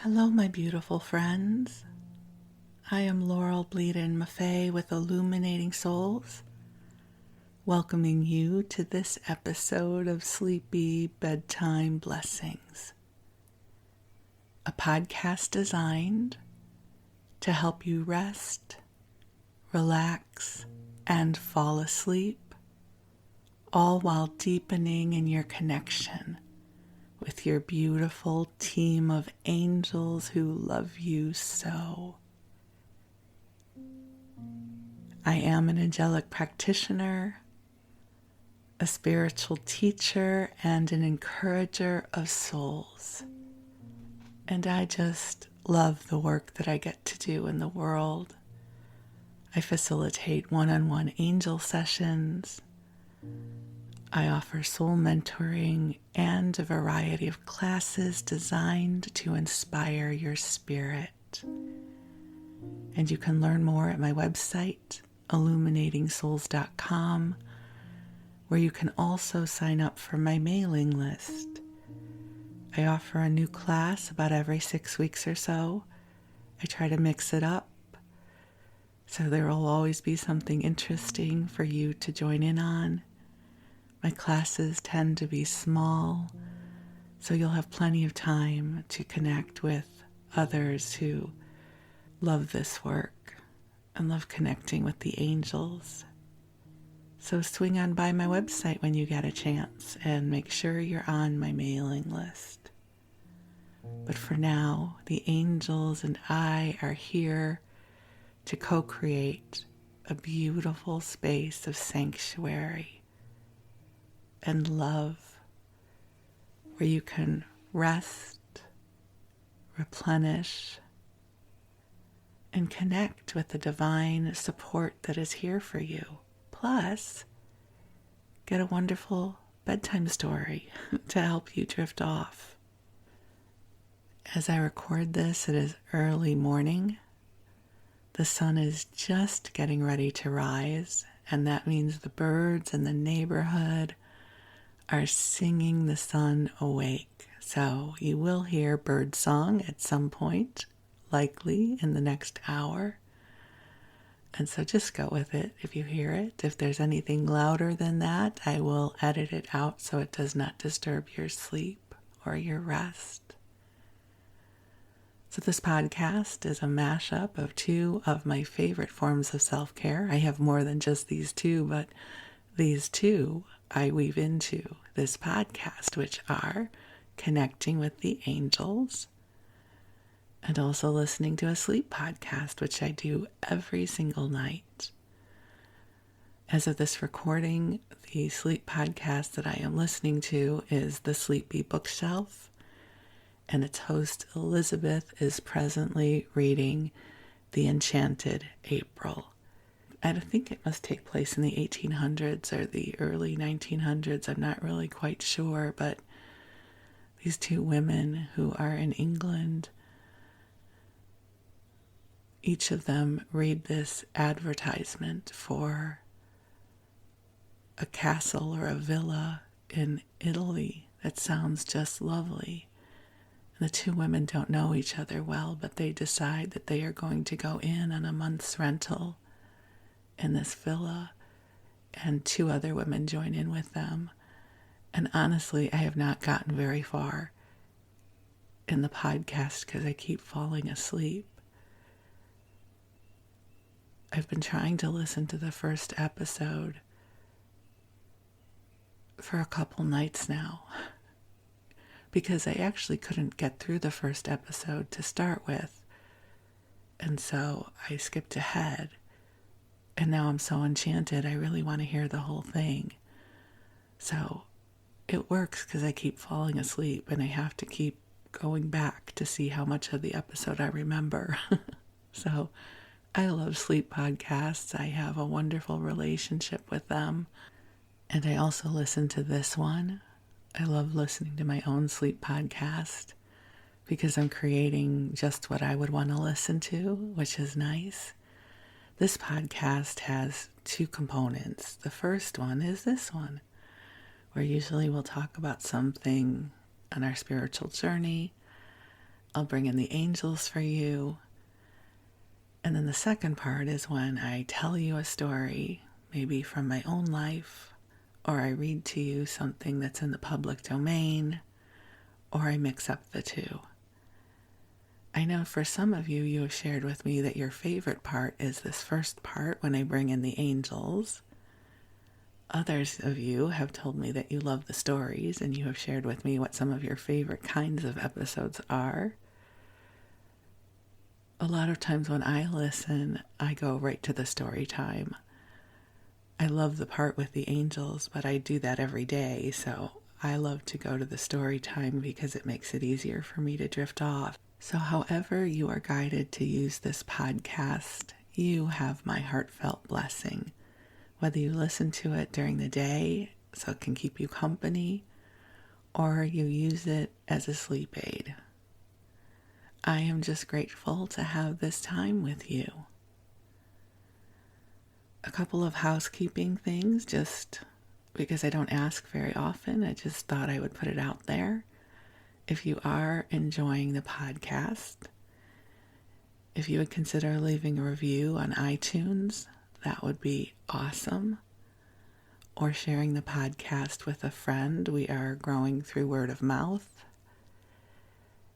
Hello, my beautiful friends. I am Bleadon-Maffei with Illuminating Souls, welcoming you to this episode of Sleepy Bedtime Blessings, a podcast designed to help you rest, relax, and fall asleep, all while deepening in your connection with your beautiful team of angels who love you so. I am an angelic practitioner, a spiritual teacher, and an encourager of souls. And I just love the work that I get to do in the world. I facilitate one-on-one angel sessions. I offer soul mentoring and a variety of classes designed to inspire your spirit. And you can learn more at my website, illuminatingsouls.com, where you can also sign up for my mailing list. I offer a new class about every 6 weeks or so. I try to mix it up, so there will always be something interesting for you to join in on. My classes tend to be small, so you'll have plenty of time to connect with others who love this work and love connecting with the angels. So swing on by my website when you get a chance and make sure you're on my mailing list. But for now, the angels and I are here to co-create a beautiful space of sanctuary and love, where you can rest, replenish, and connect with the divine support that is here for you. Plus, get a wonderful bedtime story to help you drift off. As I record this, it is early morning. The sun is just getting ready to rise, and that means the birds in the neighborhood are singing the sun awake. So you will hear bird song at some point, likely in the next hour. And so just go with it if you hear it. If there's anything louder than that, I will edit it out so it does not disturb your sleep or your rest. So this podcast is a mashup of two of my favorite forms of self-care. I have more than just these two, but these two I weave into this podcast, which are connecting with the angels and also listening to a sleep podcast, which I do every single night. As of this recording, the sleep podcast that I am listening to is The Sleepy Bookshelf, and its host Elizabeth is presently reading The Enchanted April. I think it must take place in the 1800s or the early 1900s. I'm not really quite sure, but these two women who are in England, each of them read this advertisement for a castle or a villa in Italy that sounds just lovely. And the two women don't know each other well, but they decide that they are going to go in on a month's rental in this villa, and two other women join in with them. And honestly, I have not gotten very far in the podcast because I keep falling asleep. I've been trying to listen to the first episode for a couple nights now because I actually couldn't get through the first episode to start with. And so I skipped ahead. And now I'm so enchanted, I really want to hear the whole thing. So it works because I keep falling asleep and I have to keep going back to see how much of the episode I remember. So I love sleep podcasts. I have a wonderful relationship with them. And I also listen to this one. I love listening to my own sleep podcast because I'm creating just what I would want to listen to, which is nice. This podcast has two components. The first one is this one, where usually we'll talk about something on our spiritual journey. I'll bring in the angels for you. And then the second part is when I tell you a story, maybe from my own life, or I read to you something that's in the public domain, or I mix up the two. I know for some of you, you have shared with me that your favorite part is this first part when I bring in the angels. Others of you have told me that you love the stories, and you have shared with me what some of your favorite kinds of episodes are. A lot of times when I listen, I go right to the story time. I love the part with the angels, but I do that every day, so I love to go to the story time because it makes it easier for me to drift off. So however you are guided to use this podcast, you have my heartfelt blessing. Whether you listen to it during the day so it can keep you company, or you use it as a sleep aid. I am just grateful to have this time with you. A couple of housekeeping things, just because I don't ask very often, I just thought I would put it out there. If you are enjoying the podcast, if you would consider leaving a review on iTunes, that would be awesome. Or sharing the podcast with a friend. We are growing through word of mouth.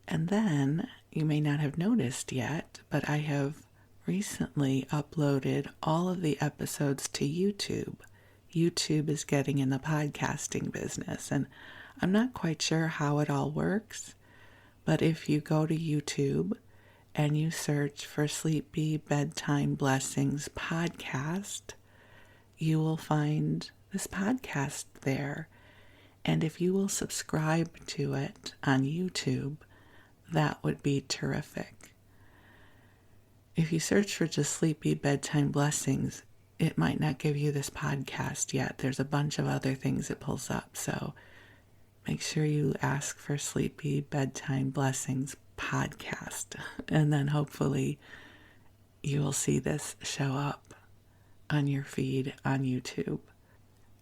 And then, you may not have noticed yet, but I have recently uploaded all of the episodes to YouTube. YouTube is getting in the podcasting business, and I'm not quite sure how it all works, but if you go to YouTube and you search for Sleepy Bedtime Blessings podcast, you will find this podcast there. And if you will subscribe to it on YouTube, that would be terrific. If you search for just Sleepy Bedtime Blessings, it might not give you this podcast yet. There's a bunch of other things it pulls up, so make sure you ask for Sleepy Bedtime Blessings podcast, and then hopefully you will see this show up on your feed on YouTube.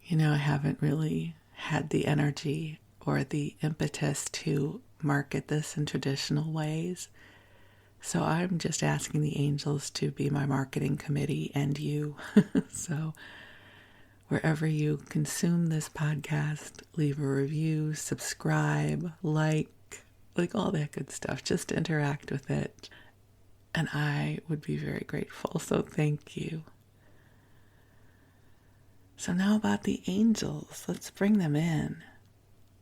You know, I haven't really had the energy or the impetus to market this in traditional ways. So I'm just asking the angels to be my marketing committee and you. So wherever you consume this podcast, leave a review, subscribe, like all that good stuff. Just interact with it. And I would be very grateful. So thank you. So now about the angels. Let's bring them in.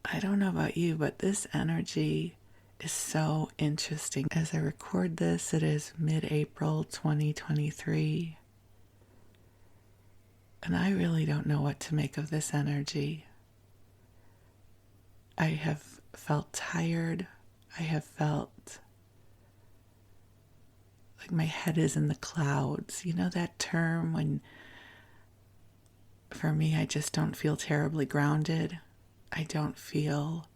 I don't know about you, but this energy is so interesting. As I record this, it is mid-April 2023. And I really don't know what to make of this energy. I have felt tired. I have felt like my head is in the clouds. You know that term when, for me, I just don't feel terribly grounded. I don't feel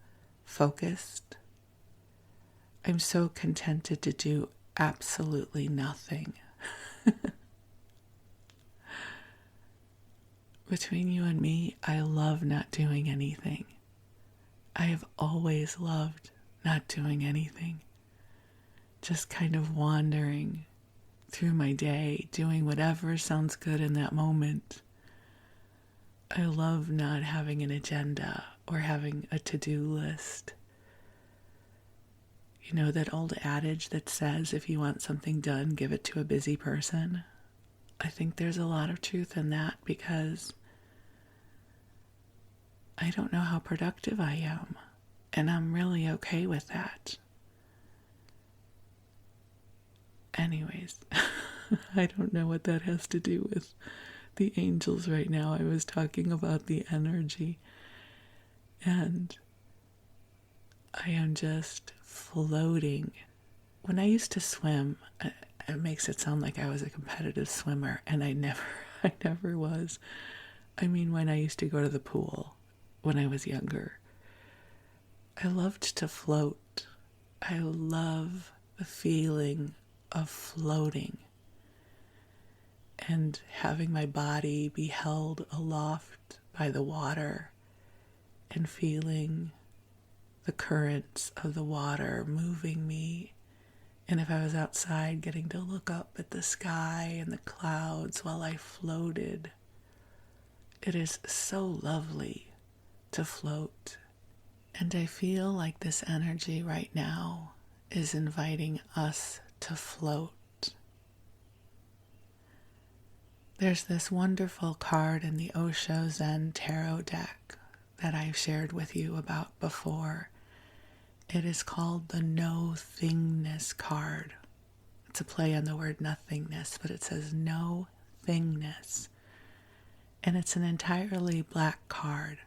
focused. I'm so contented to do absolutely nothing. Between you and me, I love not doing anything. I have always loved not doing anything. Just kind of wandering through my day, doing whatever sounds good in that moment. I love not having an agenda or having a to-do list. You know that old adage that says if you want something done, give it to a busy person? I think there's a lot of truth in that because I don't know how productive I am, and I'm really okay with that. Anyways, I don't know what that has to do with the angels right now. I was talking about the energy, and I am just floating. When I used to swim, it makes it sound like I was a competitive swimmer, and I never was. I mean, when I used to go to the pool when I was younger, I loved to float. I love the feeling of floating and having my body be held aloft by the water and feeling the currents of the water moving me. And if I was outside, getting to look up at the sky and the clouds while I floated. It is so lovely to float. And I feel like this energy right now is inviting us to float. There's this wonderful card in the Osho Zen Tarot deck that I've shared with you about before. It is called the No-Thingness card. It's a play on the word nothingness, but it says No-Thingness. And it's an entirely black card,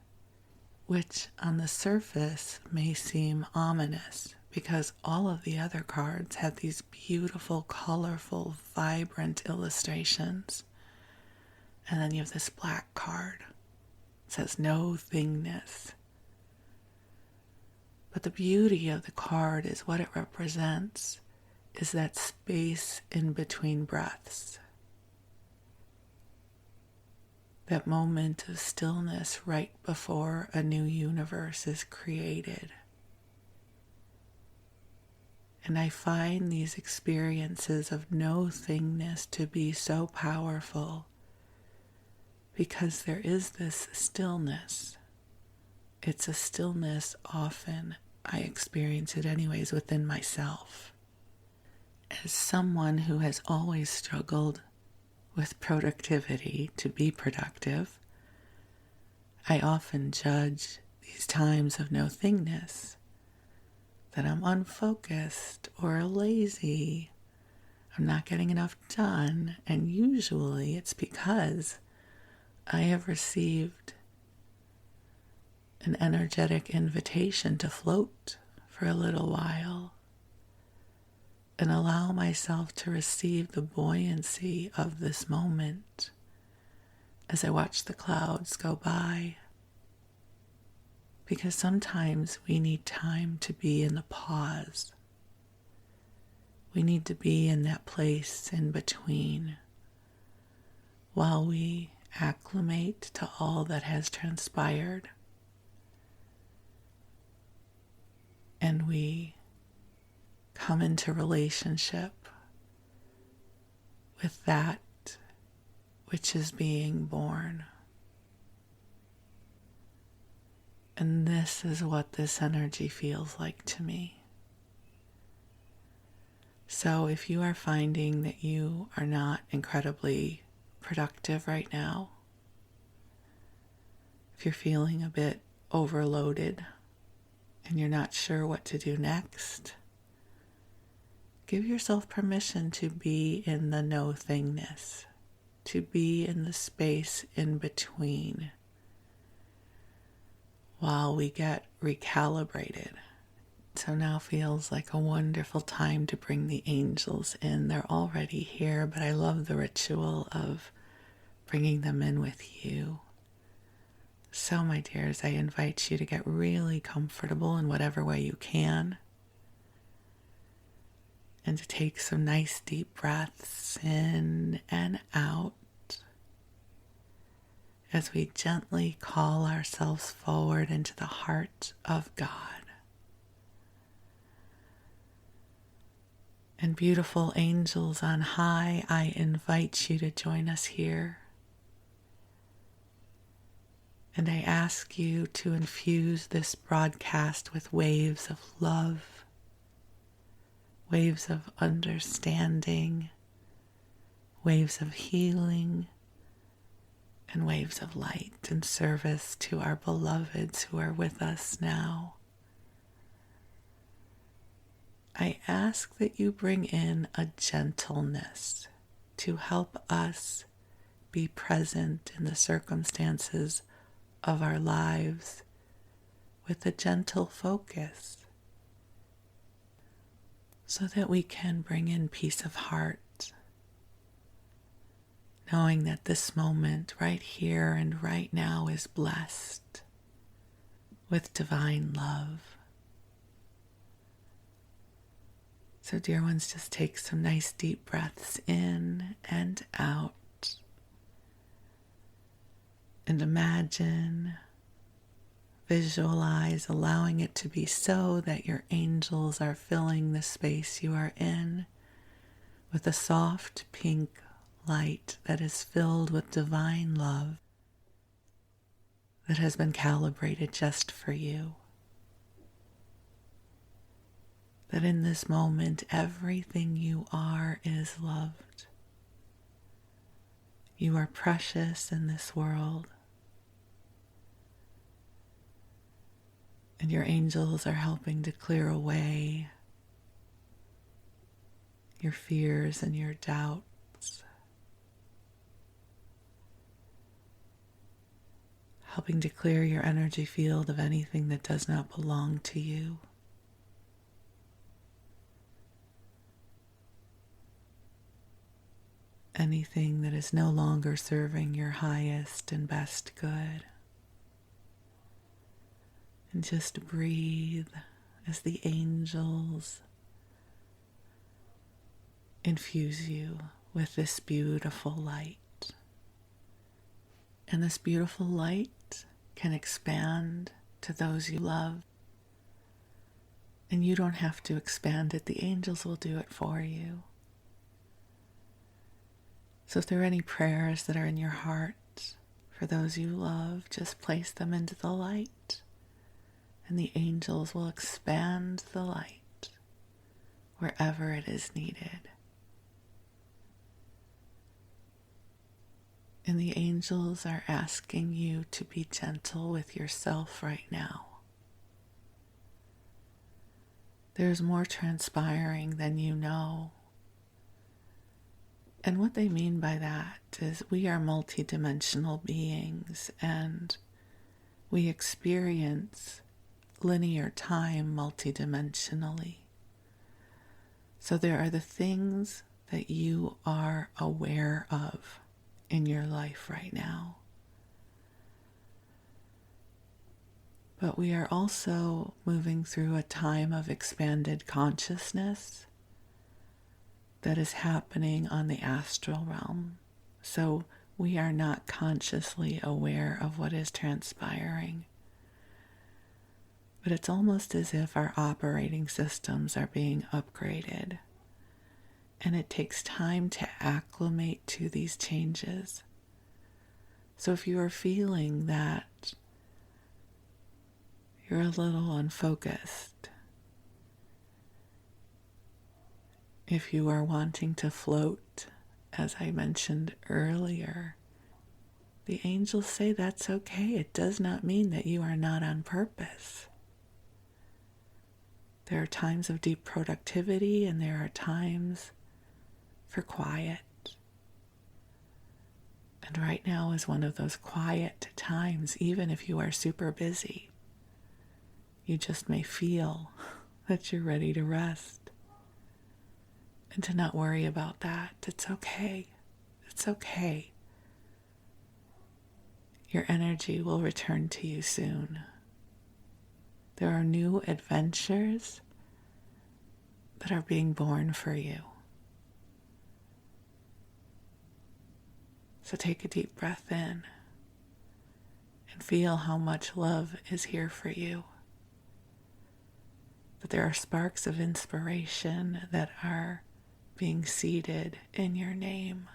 which on the surface may seem ominous because all of the other cards have these beautiful, colorful, vibrant illustrations. And then you have this black card. It says No-Thingness. But the beauty of the card is what it represents is that space in between breaths. That moment of stillness right before a new universe is created. And I find these experiences of no-thingness to be so powerful because there is this stillness. It's a stillness often, I experience it anyways, within myself. As someone who has always struggled with productivity to be productive, I often judge these times of no-thingness, that I'm unfocused or lazy, I'm not getting enough done, and usually it's because I have received an energetic invitation to float for a little while and allow myself to receive the buoyancy of this moment as I watch the clouds go by. Because sometimes we need time to be in the pause. We need to be in that place in between while we acclimate to all that has transpired. And we come into relationship with that which is being born. And this is what this energy feels like to me. So if you are finding that you are not incredibly productive right now, if you're feeling a bit overloaded and you're not sure what to do next, give yourself permission to be in the no-thingness, to be in the space in between while we get recalibrated. So now feels like a wonderful time to bring the angels in. They're already here, but I love the ritual of bringing them in with you. So, my dears, I invite you to get really comfortable in whatever way you can and to take some nice deep breaths in and out as we gently call ourselves forward into the heart of God. And beautiful angels on high, I invite you to join us here. And I ask you to infuse this broadcast with waves of love, waves of understanding, waves of healing, and waves of light and service to our beloveds who are with us now. I ask that you bring in a gentleness to help us be present in the circumstances of our lives with a gentle focus so that we can bring in peace of heart, knowing that this moment right here and right now is blessed with divine love. So dear ones, just take some nice deep breaths in and out. And imagine, Visualize allowing it to be so that your angels are filling the space you are in with a soft pink light that is filled with divine love that has been calibrated just for you. That in this moment, everything you are is loved. You are precious in this world. And your angels are helping to clear away your fears and your doubts, helping to clear your energy field of anything that does not belong to you. Anything that is no longer serving your highest and best good. And just breathe as the angels infuse you with this beautiful light. And this beautiful light can expand to those you love. And you don't have to expand it. The angels will do it for you. So if there are any prayers that are in your heart for those you love, just place them into the light. And the angels will expand the light wherever it is needed. And the angels are asking you to be gentle with yourself right now. There's more transpiring than you know. And what they mean by that is we are multidimensional beings and we experience linear time multidimensionally. So there are the things that you are aware of in your life right now. But we are also moving through a time of expanded consciousness that is happening on the astral realm. So we are not consciously aware of what is transpiring. But it's almost as if our operating systems are being upgraded. And it takes time to acclimate to these changes. So if you are feeling that you're a little unfocused, if you are wanting to float, as I mentioned earlier, the angels say that's okay. It does not mean that you are not on purpose. There are times of deep productivity and there are times for quiet. And right now is one of those quiet times, even if you are super busy. You just may feel that you're ready to rest. And to not worry about that. It's okay. It's okay. Your energy will return to you soon. There are new adventures that are being born for you. So take a deep breath in and feel how much love is here for you. That there are sparks of inspiration that are being seeded in your name.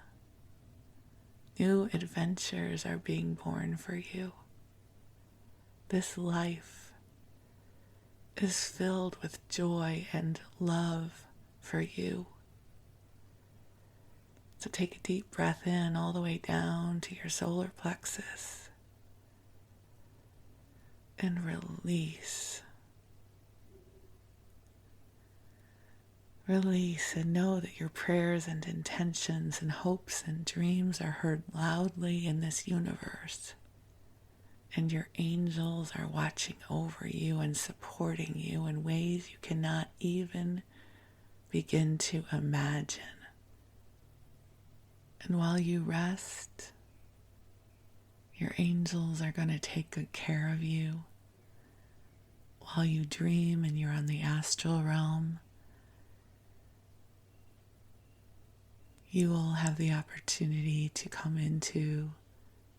New adventures are being born for you. This life is filled with joy and love for you. So take a deep breath in all the way down to your solar plexus and release. Release and know that your prayers and intentions and hopes and dreams are heard loudly in this universe. And your angels are watching over you and supporting you in ways you cannot even begin to imagine. And while you rest, your angels are going to take good care of you. While you dream and you're on the astral realm, you will have the opportunity to come into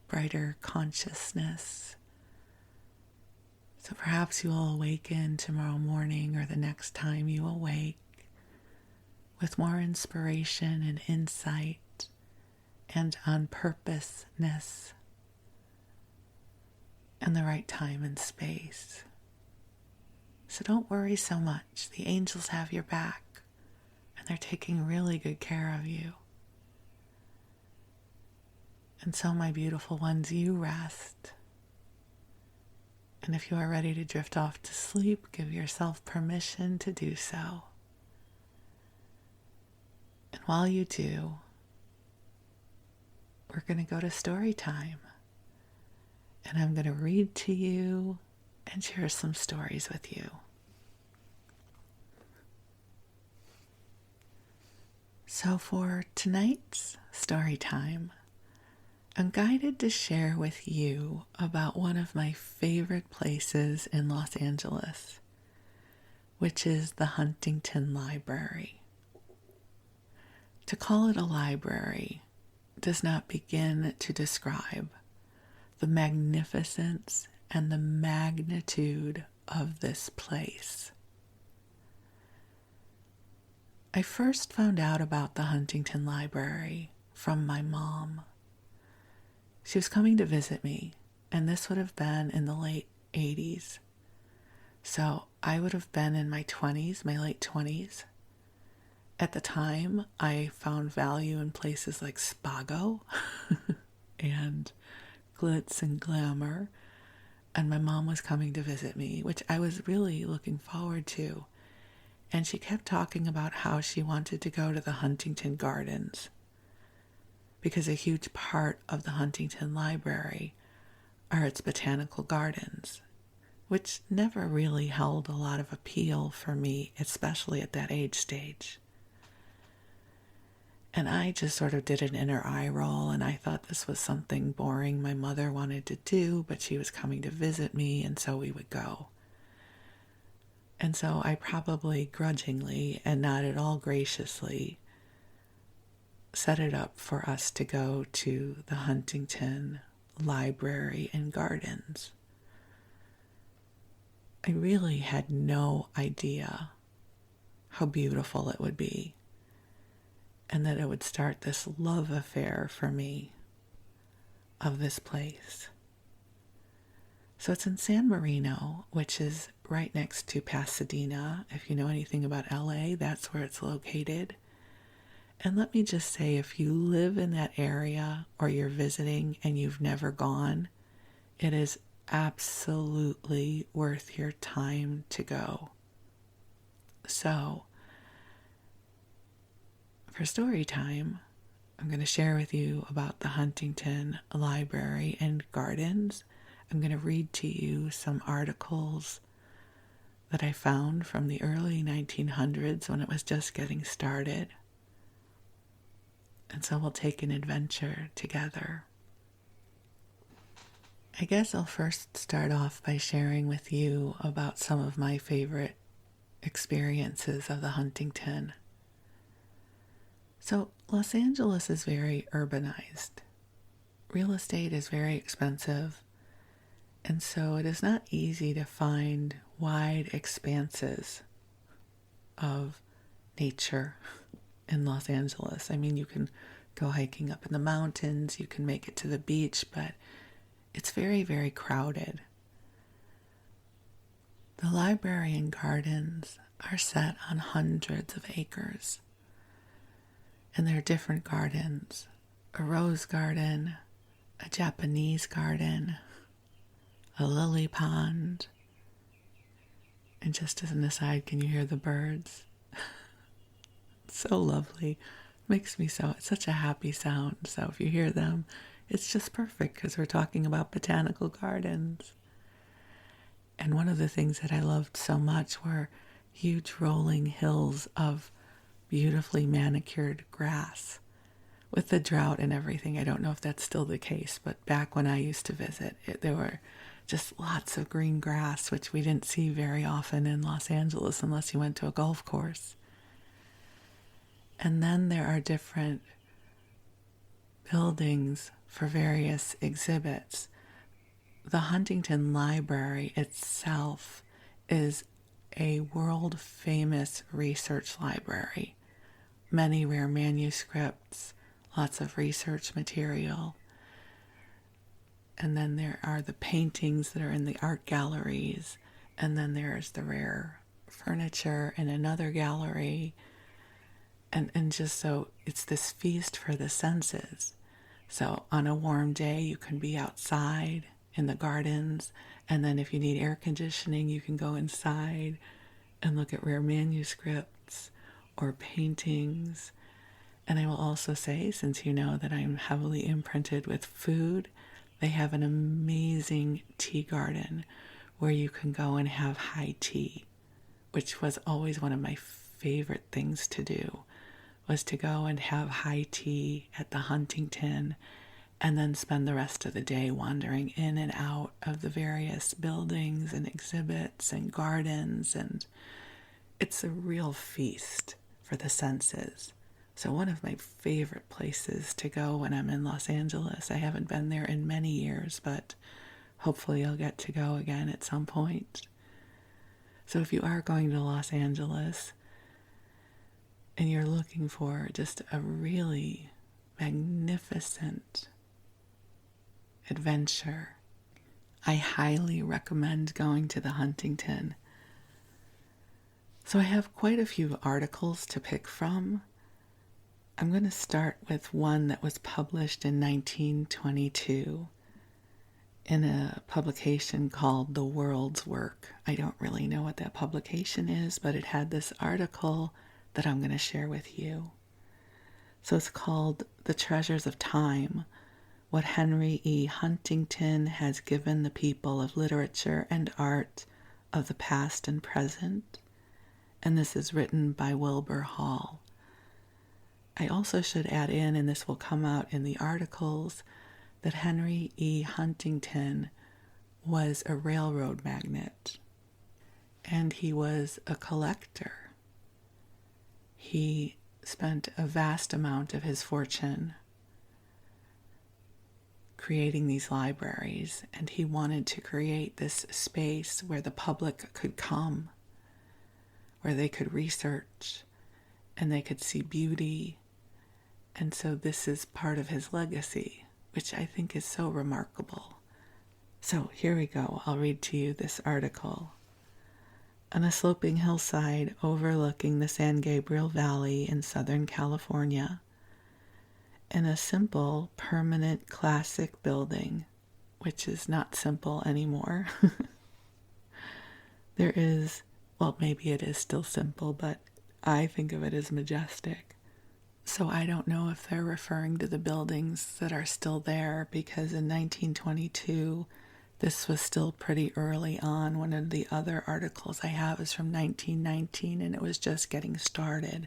brighter consciousness So perhaps you will awaken tomorrow morning or the next time you awake with more inspiration and insight and on purposeness and the right time and space. So don't worry so much. The angels have your back and they're taking really good care of you. And so, my beautiful ones, you rest. And if you are ready to drift off to sleep, give yourself permission to do so. And while you do, we're going to go to story time. And I'm going to read to you and share some stories with you. So for tonight's story time, I'm guided to share with you about one of my favorite places in Los Angeles, which is the Huntington Library. To call it a library does not begin to describe the magnificence and the magnitude of this place. I first found out about the Huntington Library from my mom. She was coming to visit me, and this would have been in the late 80s. So I would have been in my 20s, my late 20s. At the time, I found value in places like Spago and glitz and glamour, and my mom was coming to visit me, which I was really looking forward to. And she kept talking about how she wanted to go to the Huntington Gardens, because a huge part of the Huntington Library are its botanical gardens, which never really held a lot of appeal for me, especially at that age stage. And I just sort of did an inner eye roll, and I thought this was something boring my mother wanted to do, but she was coming to visit me, and so we would go. And so I probably grudgingly and not at all graciously set it up for us to go to the Huntington Library and Gardens. I really had no idea how beautiful it would be, and that it would start this love affair for me of this place. So it's in San Marino, which is right next to Pasadena. If you know anything about LA, that's where it's located. And let me just say, if you live in that area or you're visiting and you've never gone, it is absolutely worth your time to go. So, for story time, I'm going to share with you about the Huntington Library and Gardens. I'm going to read to you some articles that I found from the early 1900s when it was just getting started. And so we'll take an adventure together. I guess I'll first start off by sharing with you about some of my favorite experiences of the Huntington. So Los Angeles is very urbanized. Real estate is very expensive, and so it is not easy to find wide expanses of nature in Los Angeles. I mean, you can go hiking up in the mountains, you can make it to the beach, but it's very, very crowded. The library and gardens are set on hundreds of acres. And there are different gardens: a rose garden, a Japanese garden, a lily pond. And just as an aside, can you hear the birds? So lovely. Makes me it's such a happy sound. So if you hear them, it's just perfect because we're talking about botanical gardens. And one of the things that I loved so much were huge rolling hills of beautifully manicured grass. With the drought and everything, I don't know if that's still the case, but back when I used to visit, there were just lots of green grass, which we didn't see very often in Los Angeles unless you went to a golf course. And then there are different buildings for various exhibits. the Huntington Library itself is a world famous research library. Many rare manuscripts, lots of research material. And then there are the paintings that are in the art galleries. And then there's the rare furniture in another gallery. And just so it's this feast for the senses. So on a warm day, you can be outside in the gardens. And then if you need air conditioning, you can go inside and look at rare manuscripts or paintings. And I will also say, since you know that I'm heavily imprinted with food, they have an amazing tea garden where you can go and have high tea, which was always one of my favorite things to do, was to go and have high tea at the Huntington and then spend the rest of the day wandering in and out of the various buildings and exhibits and gardens. And it's a real feast for the senses. So one of my favorite places to go when I'm in Los Angeles. I haven't been there in many years, but hopefully I'll get to go again at some point. So if you are going to Los Angeles and you're looking for just a really magnificent adventure, I highly recommend going to the Huntington. So I have quite a few articles to pick from. I'm going to start with one that was published in 1922 in a publication called The World's Work. I don't really know what that publication is, but it had this article that I'm going to share with you. So it's called The Treasures of Time, What Henry E. Huntington Has Given the People of Literature and Art of the Past and Present. And this is written by Wilbur Hall. I also should add in, and this will come out in the articles, that Henry E. Huntington was a railroad magnate, and he was a collector. He spent a vast amount of his fortune creating these libraries, and he wanted to create this space where the public could come, where they could research, and they could see beauty. And so this is part of his legacy, which I think is so remarkable. So here we go. I'll read to you this article. On a sloping hillside overlooking the San Gabriel Valley in Southern California, in a simple, permanent, classic building, which is not simple anymore, there is, well, maybe it is still simple, but I think of it as majestic. So I don't know if they're referring to the buildings that are still there, because in 1922, this was still pretty early on. One of the other articles I have is from 1919, and it was just getting started.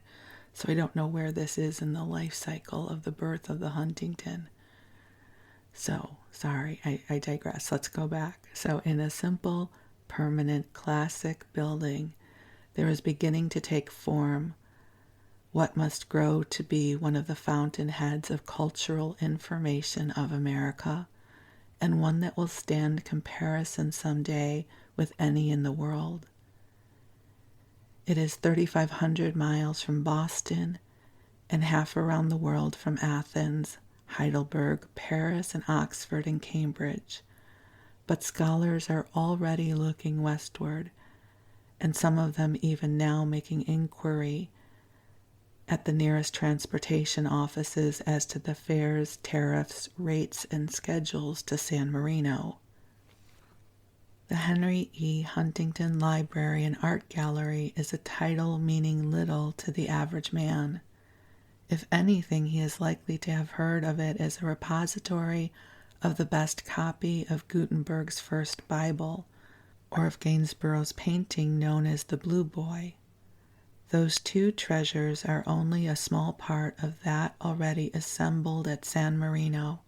So I don't know where this is in the life cycle of the birth of the Huntington. So, sorry, I digress. Let's go back. So in a simple, permanent, classic building, there is beginning to take form what must grow to be one of the fountainheads of cultural information of America, and one that will stand comparison someday with any in the world. It is 3,500 miles from Boston and half around the world from Athens, Heidelberg, Paris, and Oxford and Cambridge. But scholars are already looking westward, and some of them even now making inquiry at the nearest transportation offices as to the fares, tariffs, rates, and schedules to San Marino. The Henry E. Huntington Library and Art Gallery is a title meaning little to the average man. If anything, he is likely to have heard of it as a repository of the best copy of Gutenberg's first Bible, or of Gainsborough's painting known as The Blue Boy. Those two treasures are only a small part of that already assembled at San Marino.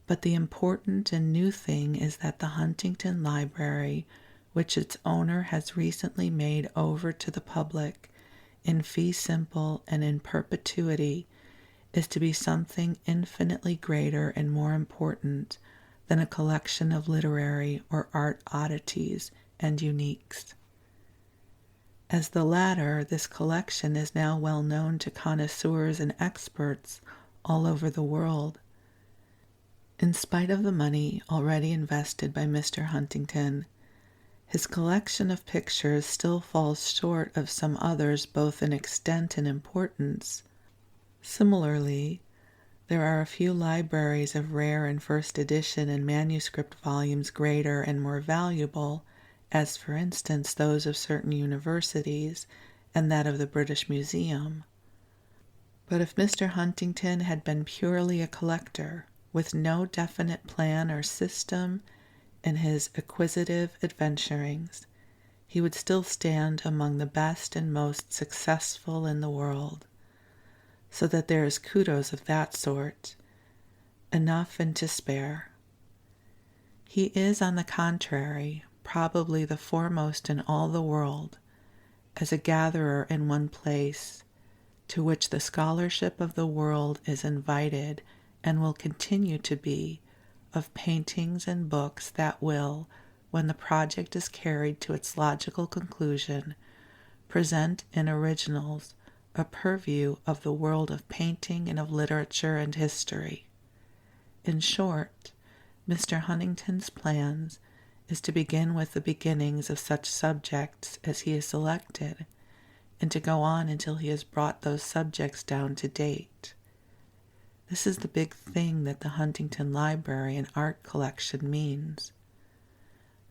But the important and new thing is that the Huntington Library, which its owner has recently made over to the public in fee simple and in perpetuity, is to be something infinitely greater and more important than a collection of literary or art oddities and uniques. As the latter, this collection is now well known to connoisseurs and experts all over the world. In spite of the money already invested by Mr. Huntington, his collection of pictures still falls short of some others both in extent and importance. Similarly, there are a few libraries of rare and first edition and manuscript volumes greater and more valuable, as for instance those of certain universities and that of the British Museum. But if Mr. Huntington had been purely a collector, with no definite plan or system in his acquisitive adventurings, he would still stand among the best and most successful in the world. So that there is kudos of that sort, enough and to spare. He is, on the contrary, probably the foremost in all the world, as a gatherer in one place, to which the scholarship of the world is invited and will continue to be, of paintings and books that will, when the project is carried to its logical conclusion, present in originals a purview of the world of painting and of literature and history. In short, Mr. Huntington's plans is to begin with the beginnings of such subjects as he has selected, and to go on until he has brought those subjects down to date. This is the big thing that the Huntington Library and Art Collection means.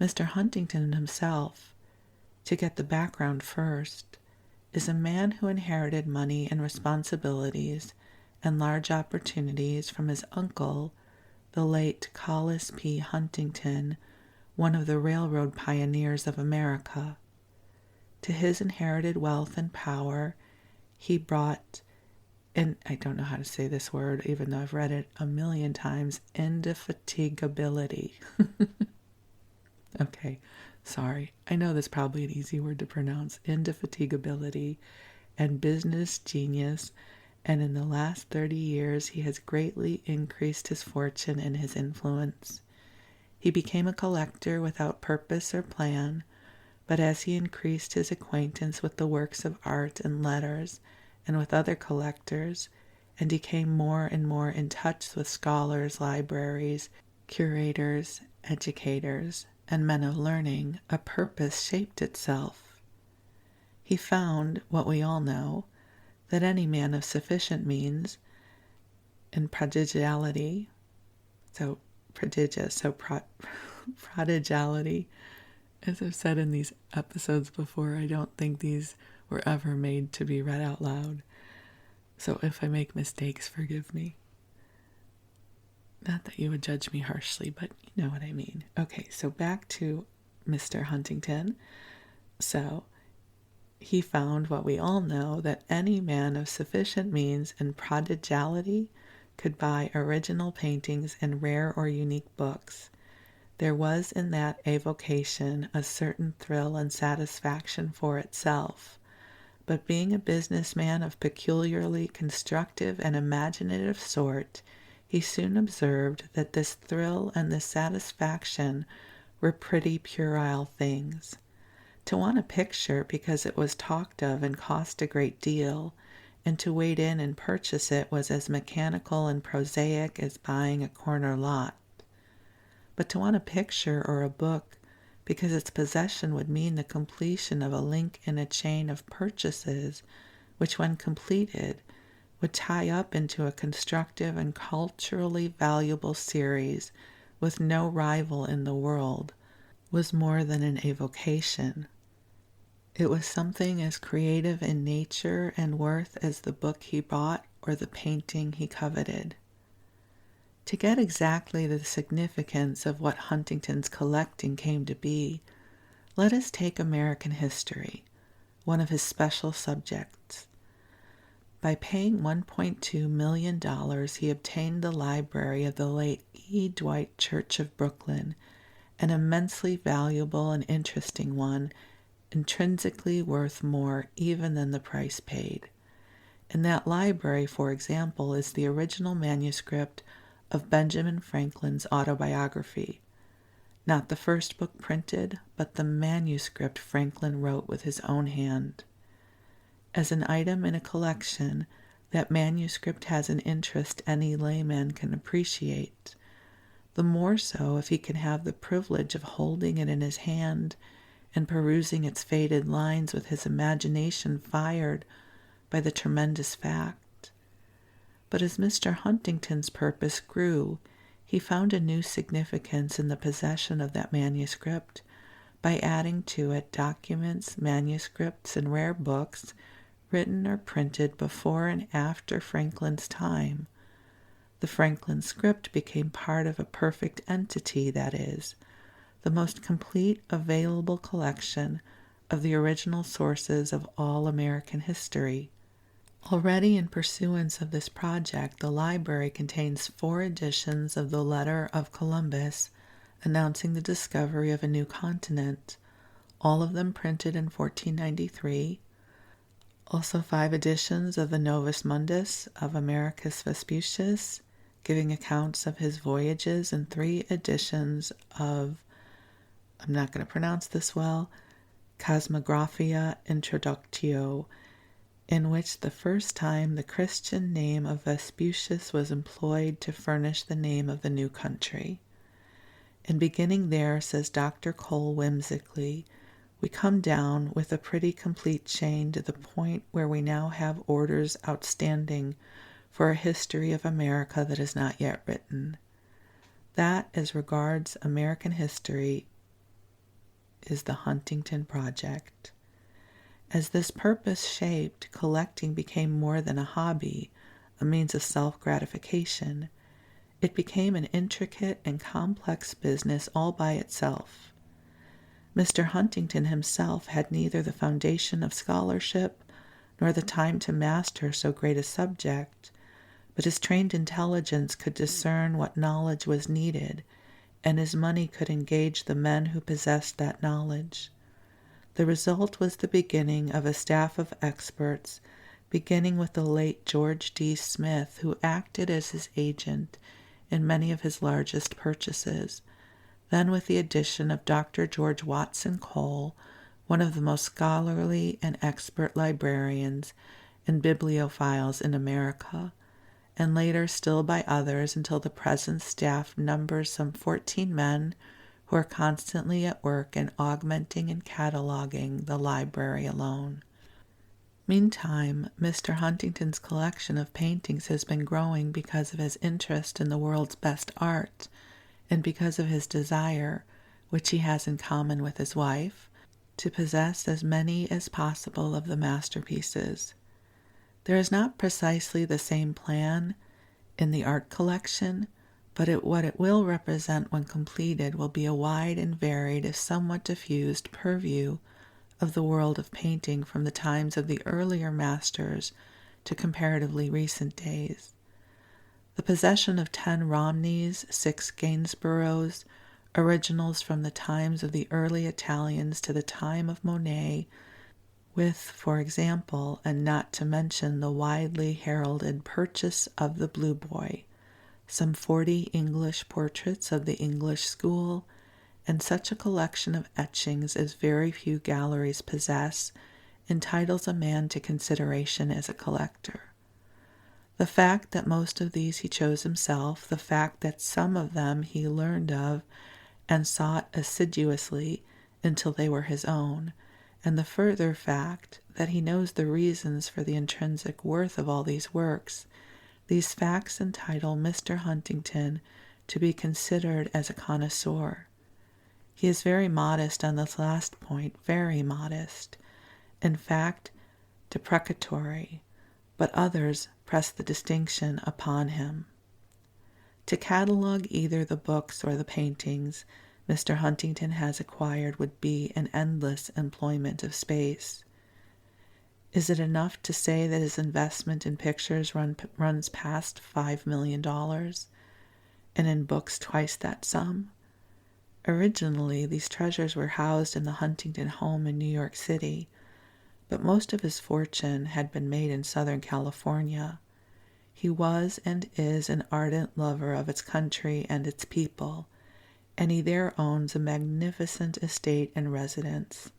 Mr. Huntington himself, to get the background first, is a man who inherited money and responsibilities and large opportunities from his uncle, the late Collis P. Huntington, one of the railroad pioneers of America. To his inherited wealth and power, he brought, and I don't know how to say this word, even though I've read it a million times, indefatigability. Okay, sorry. I know that's probably an easy word to pronounce. Indefatigability and business genius, and in the last 30 years he has greatly increased his fortune and his influence. He became a collector without purpose or plan, but as he increased his acquaintance with the works of art and letters and with other collectors, and became more and more in touch with scholars, libraries, curators, educators, and men of learning, a purpose shaped itself. He found, what we all know, that any man of sufficient means and prodigality, prodigality, as I've said in these episodes before, I don't think these were ever made to be read out loud. So if I make mistakes, forgive me. Not that you would judge me harshly, but you know what I mean. Okay, so back to Mr. Huntington. So he found what we all know, that any man of sufficient means and prodigality could buy original paintings and rare or unique books. There was in that avocation a certain thrill and satisfaction for itself. But being a businessman of peculiarly constructive and imaginative sort, he soon observed that this thrill and this satisfaction were pretty puerile things. To want a picture because it was talked of and cost a great deal, and to wade in and purchase it was as mechanical and prosaic as buying a corner lot. But to want a picture or a book because its possession would mean the completion of a link in a chain of purchases, which when completed would tie up into a constructive and culturally valuable series with no rival in the world, was more than an avocation. It was something as creative in nature and worth as the book he bought or the painting he coveted. To get exactly the significance of what Huntington's collecting came to be, let us take American history, one of his special subjects. By paying $1.2 million, he obtained the library of the late E. Dwight Church of Brooklyn, an immensely valuable and interesting one, intrinsically worth more even than the price paid. In that library, for example, is the original manuscript of Benjamin Franklin's autobiography. Not the first book printed, but the manuscript Franklin wrote with his own hand. As an item in a collection, that manuscript has an interest any layman can appreciate, the more so if he can have the privilege of holding it in his hand and perusing its faded lines with his imagination fired by the tremendous fact. But as Mr. Huntington's purpose grew, he found a new significance in the possession of that manuscript by adding to it documents, manuscripts, and rare books written or printed before and after Franklin's time. The Franklin script became part of a perfect entity, that is, the most complete available collection of the original sources of all American history. Already in pursuance of this project, the library contains 4 editions of the Letter of Columbus announcing the discovery of a new continent, all of them printed in 1493. Also 5 editions of the Novus Mundus of Americus Vespucius, giving accounts of his voyages, and 3 editions of, I'm not going to pronounce this well, Cosmographia Introductio, in which the first time the Christian name of Vespucius was employed to furnish the name of the new country. And beginning there, says Dr. Cole whimsically, we come down with a pretty complete chain to the point where we now have orders outstanding for a history of America that is not yet written. That, as regards American history, is the Huntington Project. As this purpose shaped, collecting became more than a hobby, a means of self-gratification. It became an intricate and complex business all by itself. Mr. Huntington himself had neither the foundation of scholarship nor the time to master so great a subject, but his trained intelligence could discern what knowledge was needed, and his money could engage the men who possessed that knowledge. The result was the beginning of a staff of experts, beginning with the late George D. Smith, who acted as his agent in many of his largest purchases, then with the addition of Dr. George Watson Cole, one of the most scholarly and expert librarians and bibliophiles in America, and later still by others until the present staff numbers some 14 men who are constantly at work in augmenting and cataloging the library alone. Meantime, Mr. Huntington's collection of paintings has been growing because of his interest in the world's best art and because of his desire, which he has in common with his wife, to possess as many as possible of the masterpieces. There is not precisely the same plan in the art collection, but what it will represent when completed will be a wide and varied, if somewhat diffused, purview of the world of painting from the times of the earlier masters to comparatively recent days. The possession of 10 Romneys, 6 Gainsboroughs, originals from the times of the early Italians to the time of Monet, with, for example, and not to mention the widely heralded purchase of the Blue Boy, some 40 English portraits of the English school, and such a collection of etchings as very few galleries possess, entitles a man to consideration as a collector. The fact that most of these he chose himself, the fact that some of them he learned of and sought assiduously until they were his own, and the further fact that he knows the reasons for the intrinsic worth of all these works, these facts entitle Mr. Huntington to be considered as a connoisseur. He is very modest on this last point, very modest, in fact, deprecatory, but others press the distinction upon him. To catalogue either the books or the paintings Mr. Huntington has acquired would be an endless employment of space. Is it enough to say that his investment in pictures runs past $5 million, and in books twice that sum? Originally, these treasures were housed in the Huntington home in New York City, but most of his fortune had been made in Southern California. He was and is an ardent lover of its country and its people, and he there owns a magnificent estate and residence.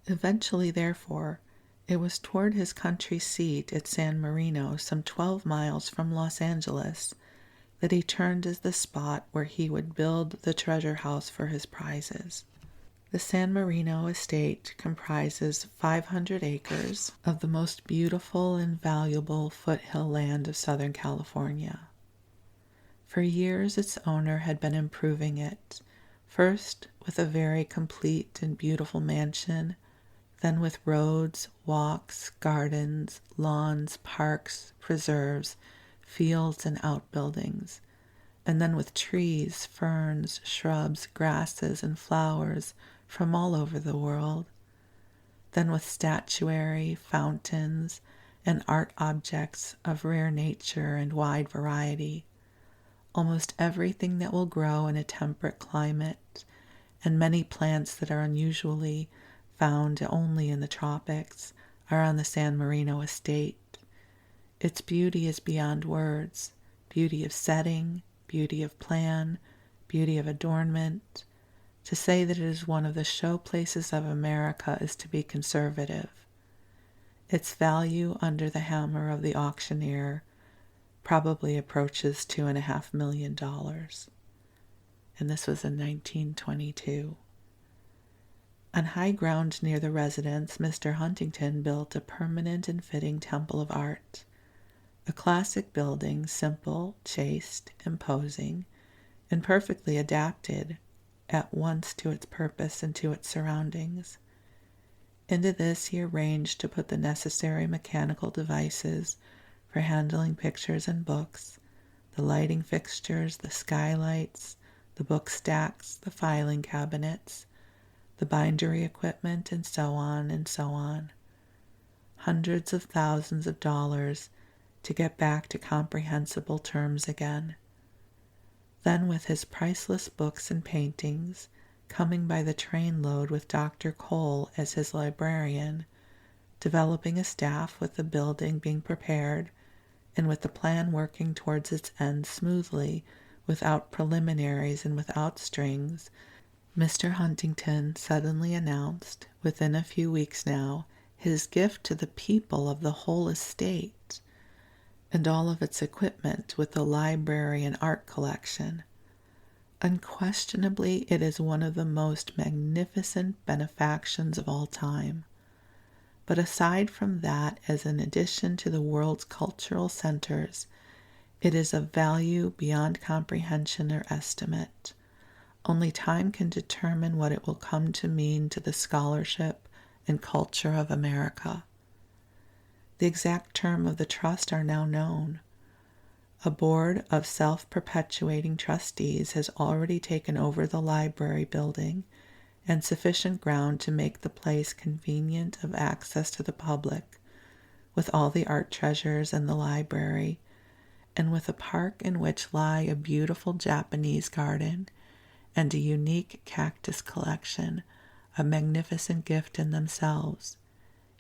Eventually, therefore, it was toward his country seat at San Marino, some 12 miles from Los Angeles, that he turned as the spot where he would build the treasure house for his prizes. The San Marino estate comprises 500 acres of the most beautiful and valuable foothill land of Southern California. For years, its owner had been improving it, first with a very complete and beautiful mansion, then with roads, walks, gardens, lawns, parks, preserves, fields, and outbuildings, and then with trees, ferns, shrubs, grasses, and flowers from all over the world, then with statuary, fountains, and art objects of rare nature and wide variety, almost everything that will grow in a temperate climate, and many plants that are unusually found only in the tropics are on the San Marino estate. Its beauty is beyond words, beauty of setting, beauty of plan, beauty of adornment. To say that it is one of the show places of America is to be conservative. Its value under the hammer of the auctioneer probably approaches $2.5 million. And this was in 1922. On high ground near the residence, Mr. Huntington built a permanent and fitting temple of art. A classic building, simple, chaste, imposing, and perfectly adapted at once to its purpose and to its surroundings. Into this he arranged to put the necessary mechanical devices for handling pictures and books, the lighting fixtures, the skylights, the book stacks, the filing cabinets, the bindery equipment, and so on and so on. Hundreds of thousands of dollars to get back to comprehensible terms again. Then with his priceless books and paintings, coming by the trainload with Dr. Cole as his librarian, developing a staff with the building being prepared, and with the plan working towards its end smoothly, without preliminaries and without strings, Mr. Huntington suddenly announced, within a few weeks now, his gift to the people of the whole estate, and all of its equipment with the library and art collection. Unquestionably, it is one of the most magnificent benefactions of all time. But aside from that, as an addition to the world's cultural centers, it is of value beyond comprehension or estimate. Only time can determine what it will come to mean to the scholarship and culture of America. The exact term of the trust are now known. A board of self-perpetuating trustees has already taken over the library building and sufficient ground to make the place convenient of access to the public, with all the art treasures and the library, and with a park in which lie a beautiful Japanese garden and a unique cactus collection, a magnificent gift in themselves.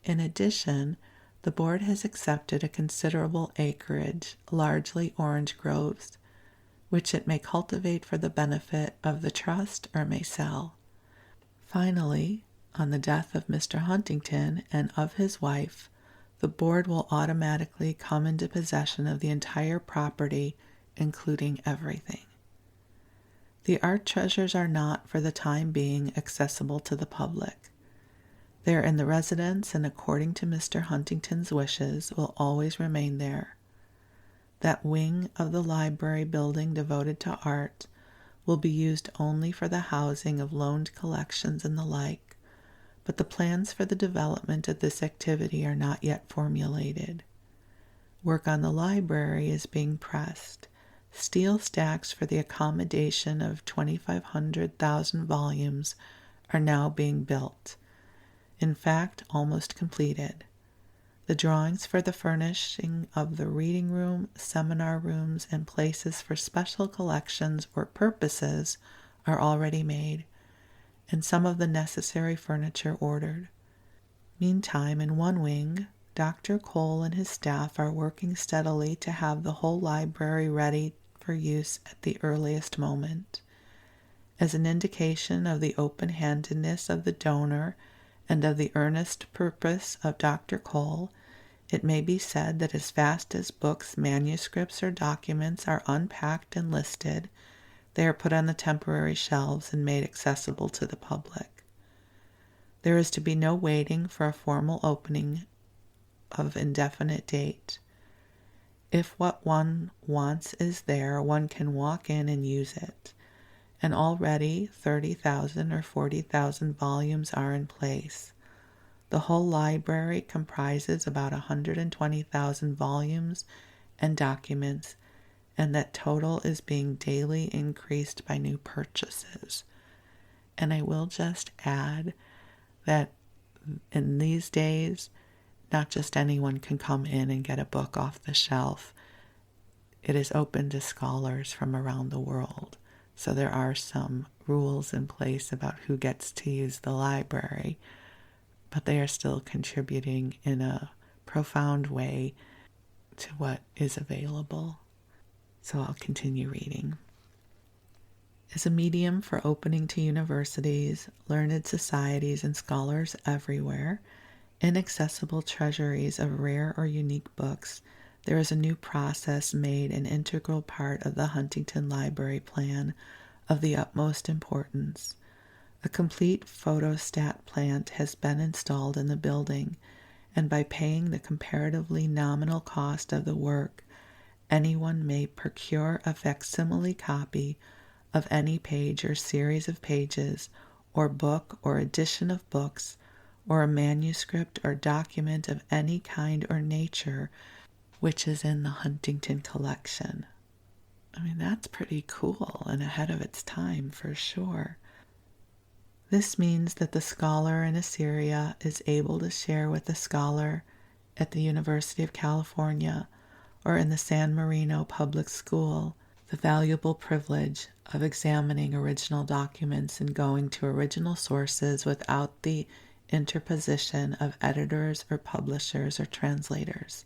In addition, the board has accepted a considerable acreage, largely orange groves, which it may cultivate for the benefit of the trust or may sell. Finally, on the death of Mr. Huntington and of his wife, the board will automatically come into possession of the entire property, including everything. The art treasures are not, for the time being, accessible to the public. They are in the residence and, according to Mr. Huntington's wishes, will always remain there. That wing of the library building devoted to art will be used only for the housing of loaned collections and the like, but the plans for the development of this activity are not yet formulated. Work on the library is being pressed. Steel stacks for the accommodation of 2,500,000 volumes are now being built. In fact, almost completed. The drawings for the furnishing of the reading room, seminar rooms, and places for special collections or purposes are already made, and some of the necessary furniture ordered. Meantime, in one wing, Dr. Cole and his staff are working steadily to have the whole library ready for use at the earliest moment. As an indication of the open-handedness of the donor and of the earnest purpose of Dr. Cole, it may be said that as fast as books, manuscripts, or documents are unpacked and listed, they are put on the temporary shelves and made accessible to the public. There is to be no waiting for a formal opening of indefinite date. If what one wants is there, one can walk in and use it. And already 30,000 or 40,000 volumes are in place. The whole library comprises about 120,000 volumes and documents, and that total is being daily increased by new purchases. And I will just add that in these days, not just anyone can come in and get a book off the shelf. It is open to scholars from around the world. So there are some rules in place about who gets to use the library, but they are still contributing in a profound way to what is available. So I'll continue reading. As a medium for opening to universities, learned societies, and scholars everywhere, inaccessible treasuries of rare or unique books, there is a new process made an integral part of the Huntington Library plan of the utmost importance. A complete photostat plant has been installed in the building, and by paying the comparatively nominal cost of the work, anyone may procure a facsimile copy of any page or series of pages, or book or edition of books, or a manuscript or document of any kind or nature which is in the Huntington collection. I mean, that's pretty cool and ahead of its time for sure. This means that the scholar in Assyria is able to share with the scholar at the University of California or in the San Marino public school the valuable privilege of examining original documents and going to original sources without the interposition of editors or publishers or translators.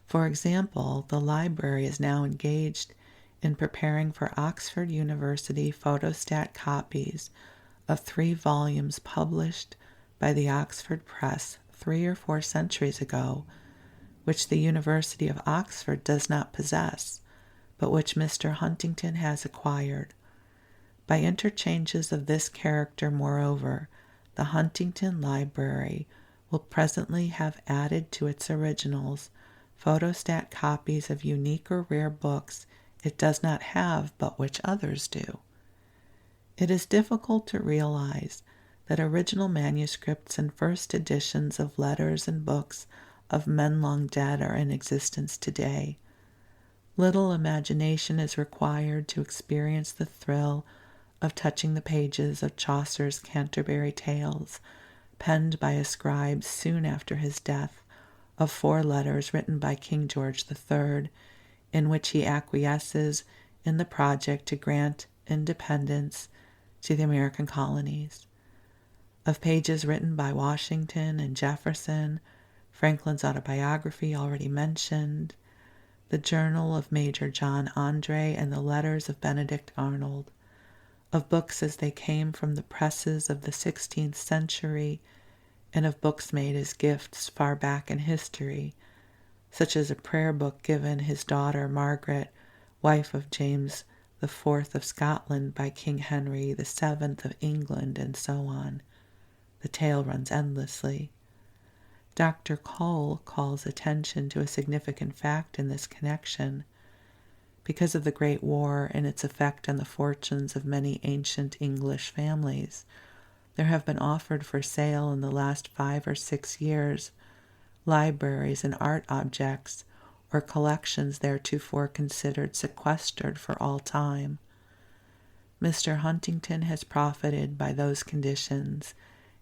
For example, the library is now engaged in preparing for Oxford University photostat copies of 3 volumes published by the Oxford Press 3 or 4 centuries ago, which the University of Oxford does not possess, but which Mr. Huntington has acquired. By interchanges of this character, moreover, the Huntington Library will presently have added to its originals photostat copies of unique or rare books it does not have, but which others do. It is difficult to realize that original manuscripts and first editions of letters and books of men long dead are in existence today. Little imagination is required to experience the thrill of touching the pages of Chaucer's Canterbury Tales, penned by a scribe soon after his death, of 4 letters written by King George III, in which he acquiesces in the project to grant independence to the American colonies, of pages written by Washington and Jefferson, Franklin's autobiography already mentioned, the journal of Major John Andre, and the letters of Benedict Arnold, of books as they came from the presses of the 16th century, and of books made as gifts far back in history, such as a prayer book given his daughter Margaret, wife of James IV of Scotland, by King Henry VII of England, and so on. The tale runs endlessly. Dr. Cole calls attention to a significant fact in this connection. Because of the Great War and its effect on the fortunes of many ancient English families, there have been offered for sale in the last 5 or 6 years libraries and art objects or collections theretofore considered sequestered for all time. Mr. Huntington has profited by those conditions,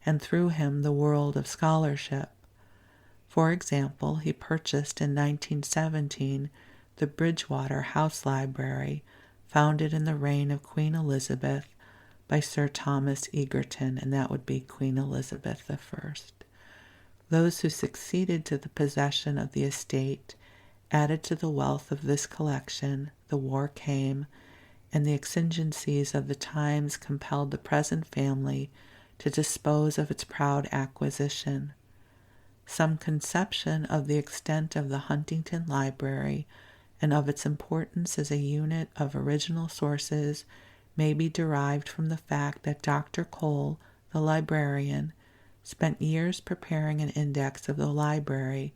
and through him the world of scholarship. For example, he purchased in 1917 the Bridgewater House Library, founded in the reign of Queen Elizabeth by Sir Thomas Egerton, and that would be Queen Elizabeth I. Those who succeeded to the possession of the estate added to the wealth of this collection. The war came, and the exigencies of the times compelled the present family to dispose of its proud acquisition. Some conception of the extent of the Huntington Library and of its importance as a unit of original sources may be derived from the fact that Dr. Cole, the librarian, spent years preparing an index of the library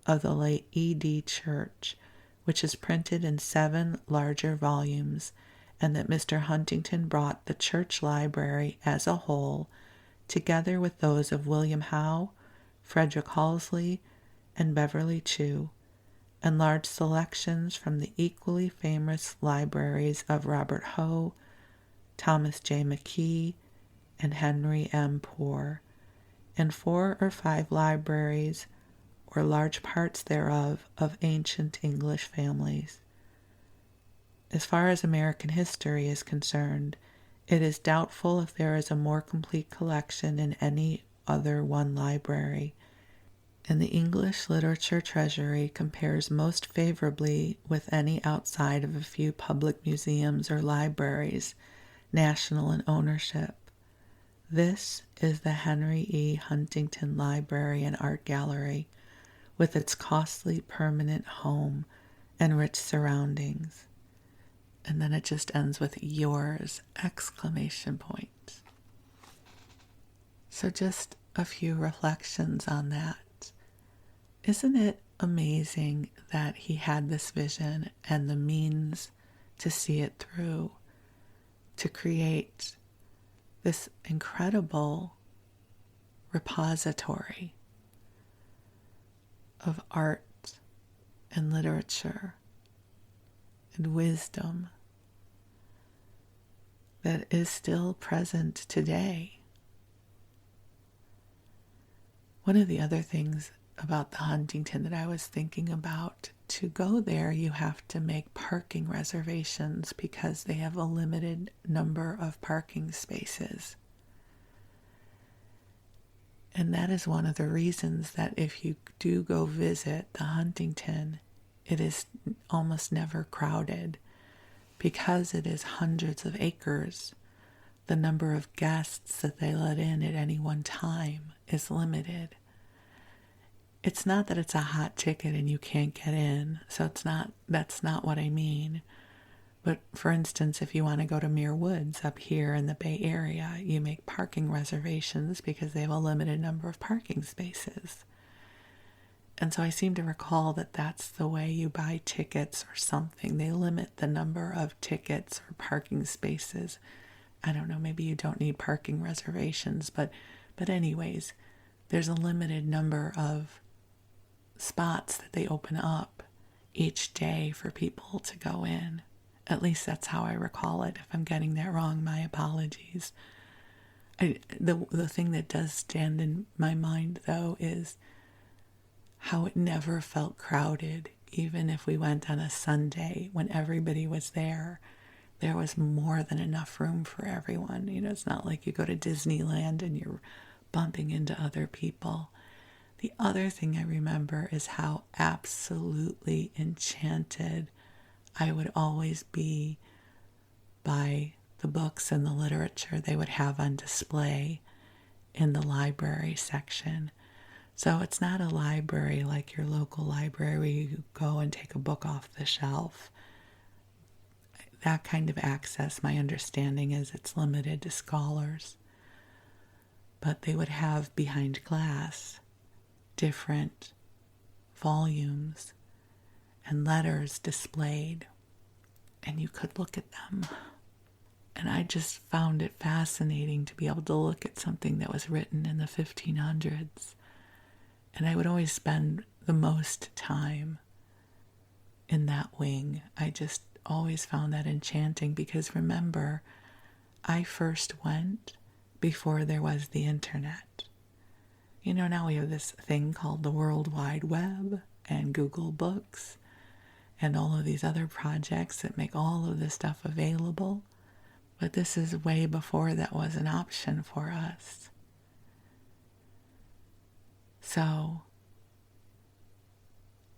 of the late E.D. Church, which is printed in 7 larger volumes, and that Mr. Huntington brought the church library as a whole, together with those of William Howe, Frederick Halsey, and Beverly Chew, and large selections from the equally famous libraries of Robert Hoe, Thomas J. McKee, and Henry M. Poor, and 4 or 5 libraries, or large parts thereof, of ancient English families. As far as American history is concerned, it is doubtful if there is a more complete collection in any other one library, and the English literature treasury compares most favorably with any outside of a few public museums or libraries, national in ownership. This is the Henry E. Huntington Library and Art Gallery, with its costly permanent home and rich surroundings. And then it just ends with yours, exclamation point. So just a few reflections on that. Isn't it amazing that he had this vision and the means to see it through, to create this incredible repository of art and literature and wisdom that is still present today? One of the other things about the Huntington that I was thinking about, to go there you have to make parking reservations because they have a limited number of parking spaces. And that is one of the reasons that if you do go visit the Huntington, it is almost never crowded. Because it is hundreds of acres, the number of guests that they let in at any one time is limited. It's not that it's a hot ticket and you can't get in, so that's not what I mean. But for instance, if you want to go to Muir Woods up here in the Bay Area, you make parking reservations because they have a limited number of parking spaces. And so I seem to recall that that's the way you buy tickets or something. They limit the number of tickets or parking spaces. I don't know, maybe you don't need parking reservations, but anyways, there's a limited number of spots that they open up each day for people to go in. At least that's how I recall it. If I'm getting that wrong, my apologies. The thing that does stand in my mind, though, is how it never felt crowded. Even if we went on a Sunday when everybody was there, there was more than enough room for everyone. You know, it's not like you go to Disneyland and you're bumping into other people. The other thing I remember is how absolutely enchanted I would always be by the books and the literature they would have on display in the library section. So it's not a library like your local library where you go and take a book off the shelf. That kind of access, my understanding is it's limited to scholars. But they would have behind glass different volumes and letters displayed, and you could look at them. And I just found it fascinating to be able to look at something that was written in the 1500s. And I would always spend the most time in that wing. I just always found that enchanting because remember, I first went before there was the internet. You know, now we have this thing called the World Wide Web and Google Books and all of these other projects that make all of this stuff available. But this is way before that was an option for us. So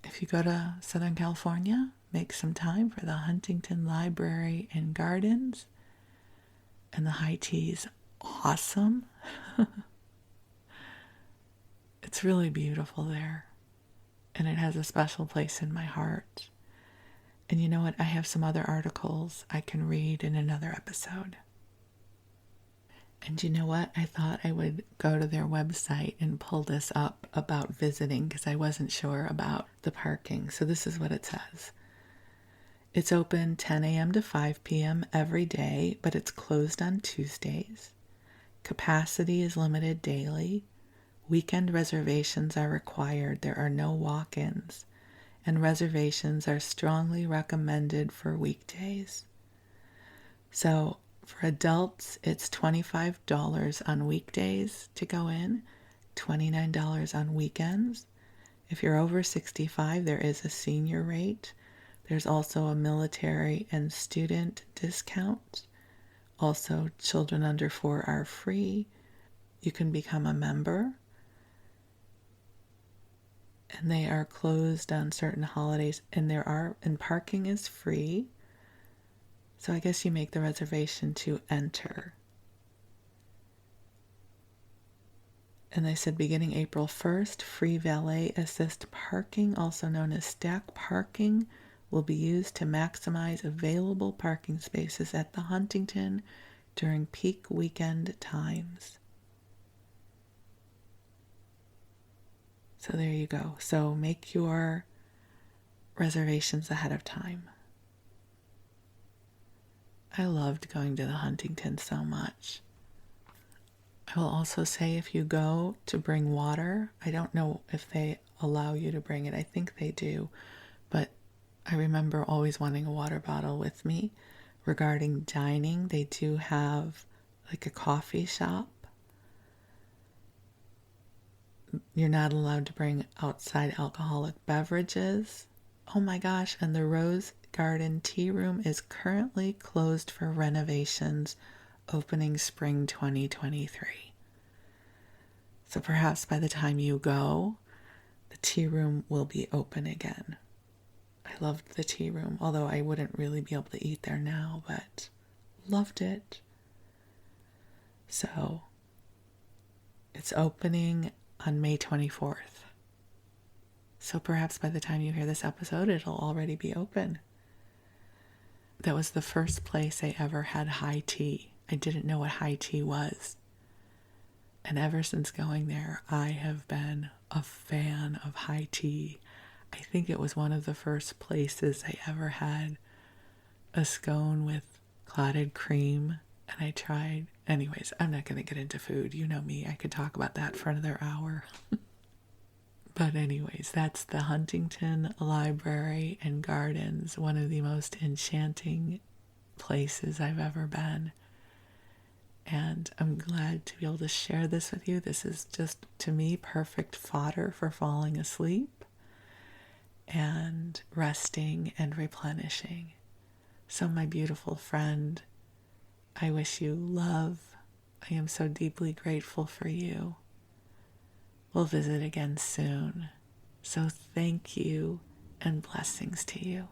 if you go to Southern California, make some time for the Huntington Library and Gardens. And the high tea is awesome. It's really beautiful there. And it has a special place in my heart. And you know what? I have some other articles I can read in another episode. And you know what? I thought I would go to their website and pull this up about visiting because I wasn't sure about the parking. So this is what it says. It's open 10 a.m. to 5 p.m. every day, but it's closed on Tuesdays. Capacity is limited daily. Weekend reservations are required. There are no walk-ins. And reservations are strongly recommended for weekdays. So for adults, it's $25 on weekdays to go in, $29 on weekends. If you're over 65, there is a senior rate. There's also a military and student discount. Also, children under 4 are free. You can become a member. And they are closed on certain holidays, and parking is free. So I guess you make the reservation to enter. And they said beginning April 1st, free valet assist parking, also known as stack parking, will be used to maximize available parking spaces at the Huntington during peak weekend times. So there you go. So make your reservations ahead of time. I loved going to the Huntington so much. I will also say if you go to bring water, I don't know if they allow you to bring it. I think they do. But I remember always wanting a water bottle with me. Regarding dining, they do have like a coffee shop. You're not allowed to bring outside alcoholic beverages. Oh my gosh, and the Rose Garden Tea Room is currently closed for renovations, opening spring 2023. So perhaps by the time you go, the tea room will be open again. I loved the tea room, although I wouldn't really be able to eat there now, but loved it. So it's opening on May 24th. So perhaps by the time you hear this episode, it'll already be open. That was the first place I ever had high tea. I didn't know what high tea was. And ever since going there, I have been a fan of high tea. I think it was one of the first places I ever had a scone with clotted cream. And I tried. Anyways, I'm not going to get into food. You know me. I could talk about that for another hour. But anyways, that's the Huntington Library and Gardens, one of the most enchanting places I've ever been. And I'm glad to be able to share this with you. This is just, to me, perfect fodder for falling asleep and resting and replenishing. So my beautiful friend, I wish you love. I am so deeply grateful for you. We'll visit again soon. So thank you and blessings to you.